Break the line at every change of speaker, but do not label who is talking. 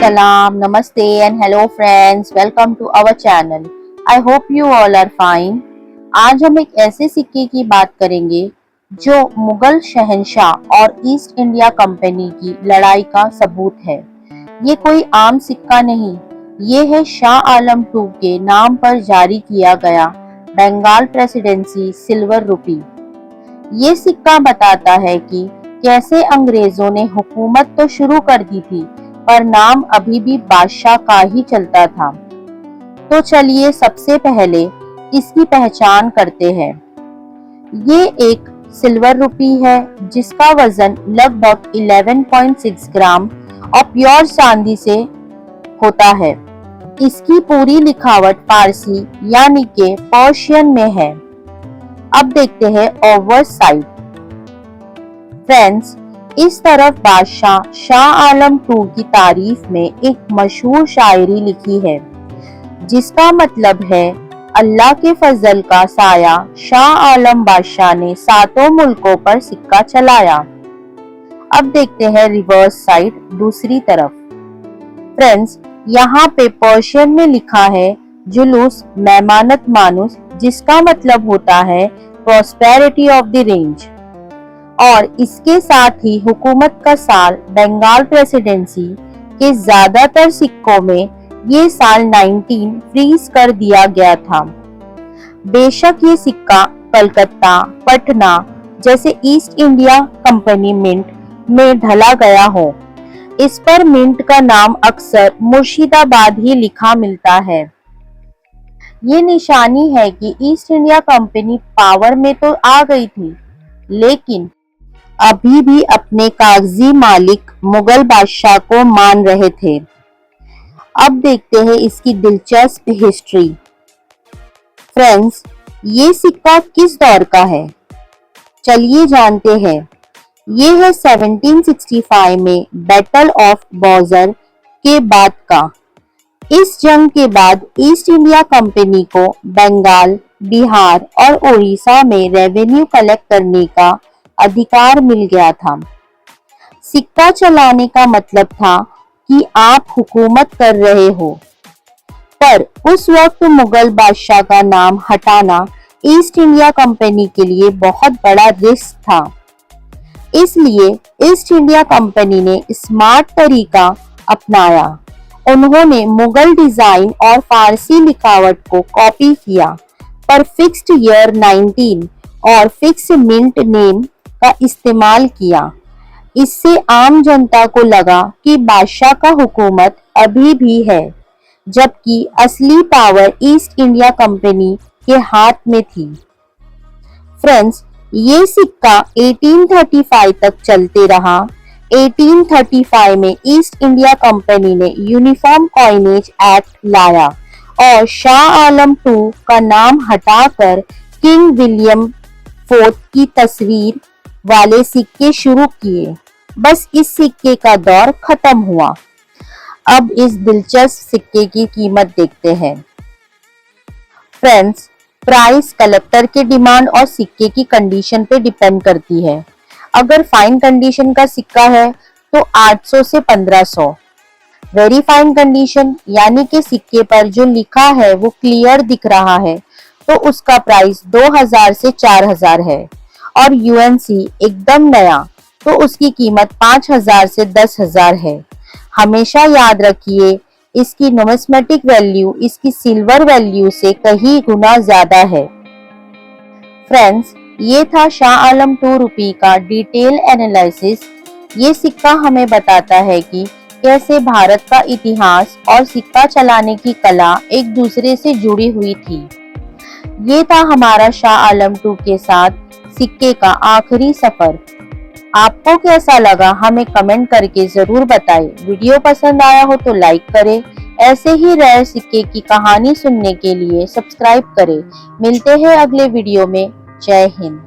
Salam, Namaste and hello friends. Welcome to our channel. I hope you all are fine. आज हम एक ऐसे सिक्के की बात करेंगे जो मुगल शहंशाह और ईस्ट इंडिया कंपनी की लड़ाई का सबूत है। ये कोई आम सिक्का नहीं, ये है शाह आलम II के नाम पर जारी किया गया बंगाल प्रेसिडेंसी सिल्वर रुपी। ये सिक्का बताता है कि कैसे अंग्रेजों ने हुकूमत तो शुरू कर दी थी पर नाम अभी भी बादशाह का ही चलता था। तो चलिए सबसे पहले इसकी पहचान करते हैं। ये एक सिल्वर रुपी है जिसका वजन लगभग 11.6 ग्राम और प्योर चांदी से होता है। इसकी पूरी लिखावट फारसी यानी के पर्शियन में है। अब देखते हैं ओवर साइड। फ्रेंड्स, इस तरफ बादशाह शाह आलम II की तारीफ में एक मशहूर शायरी लिखी है जिसका मतलब है अल्लाह के फजल का साया शाह आलम बादशाह ने 7 मुल्कों पर सिक्का चलाया। अब देखते हैं रिवर्स साइड दूसरी तरफ। फ्रेंड्स, यहाँ पे पर्शियन में लिखा है जुलूस मेहमानत मानुस, जिसका मतलब होता है प्रॉस्पेरिटी ऑफ द रेंज। और इसके साथ ही हुकूमत का साल बंगाल प्रेसिडेंसी के ज्यादातर सिक्कों में ये साल 19 फ्रीज कर दिया गया था। बेशक ये सिक्का कलकत्ता, पटना जैसे ईस्ट इंडिया कंपनी मिंट में ढला गया हो, इस पर मिंट का नाम अक्सर मुर्शिदाबाद ही लिखा मिलता है। ये निशानी है कि ईस्ट इंडिया कंपनी पावर में तो आ गई थी लेकिन अभी भी अपने कागजी मालिक मुगल बादशाह को मान रहे थे। अब देखते हैं इसकी दिलचस्प हिस्ट्री। फ्रेंड्स, ये सिक्का किस दौर का है, चलिए जानते हैं। ये है 1765 में बैटल ऑफ बॉर्जर के बाद का। इस जंग के बाद ईस्ट इंडिया कंपनी को बंगाल, बिहार और उड़ीसा में रेवेन्यू कलेक्ट करने का अधिकार मिल गया था। सिक्का चलाने का मतलब था कि आप हुकूमत कर रहे हो, पर उस वक्त मुगल बादशाह का नाम हटाना ईस्ट इंडिया कंपनी के लिए बहुत बड़ा रिस्क था। इसलिए ईस्ट इंडिया कंपनी ने स्मार्ट तरीका अपनाया। उन्होंने मुगल डिजाइन और फारसी लिखावट को कॉपी किया, पर फिक्स्ड ईयर 19 और फिक्स्ड मिंट नेम का इस्तेमाल किया। इससे आम जनता को लगा कि बादशाह का हुकूमत अभी भी है, जबकि असली पावर ईस्ट इंडिया कंपनी के हाथ में थी। फ्रेंड्स, ये सिक्का 1835 तक चलते रहा। 1835 में ईस्ट इंडिया कंपनी ने यूनिफॉर्म कॉइनेज एक्ट लाया और शाह आलम II का नाम हटाकर किंग विलियम IV की तस्वीर वाले सिक्के शुरू किए। बस इस सिक्के का दौर खत्म हुआ। अब इस दिलचस्प सिक्के की कीमत देखते हैं। फ्रेंड्स, प्राइस कलेक्टर के डिमांड और सिक्के की कंडीशन पे डिपेंड करती है। अगर फाइन कंडीशन का सिक्का है तो 800 से 1500। वेरी फाइन कंडीशन यानी कि सिक्के पर जो लिखा है वो क्लियर दिख रहा है तो उसका प्राइस 2000 से 4000 है। और यूएनसी एकदम नया तो उसकी कीमत 5000 से 10000 है। हमेशा याद रखिए, इसकी नुमिस्मेटिक वैल्यू इसकी सिल्वर वैल्यू से कहीं गुना ज्यादा है। फ्रेंड्स, ये था शाह आलम II रुपी का डिटेल एनालिसिस। ये सिक्का हमें बताता है कि कैसे भारत का इतिहास और सिक्का चलाने की कला एक दूसरे से जुड़ी हुई थी। ये था हमारा शाह आलम II के साथ सिक्के का आखिरी सफर। आपको कैसा लगा हमें कमेंट करके जरूर बताएं। वीडियो पसंद आया हो तो लाइक करें। ऐसे ही रेयर सिक्के की कहानी सुनने के लिए सब्सक्राइब करें। मिलते हैं अगले वीडियो में। जय हिंद।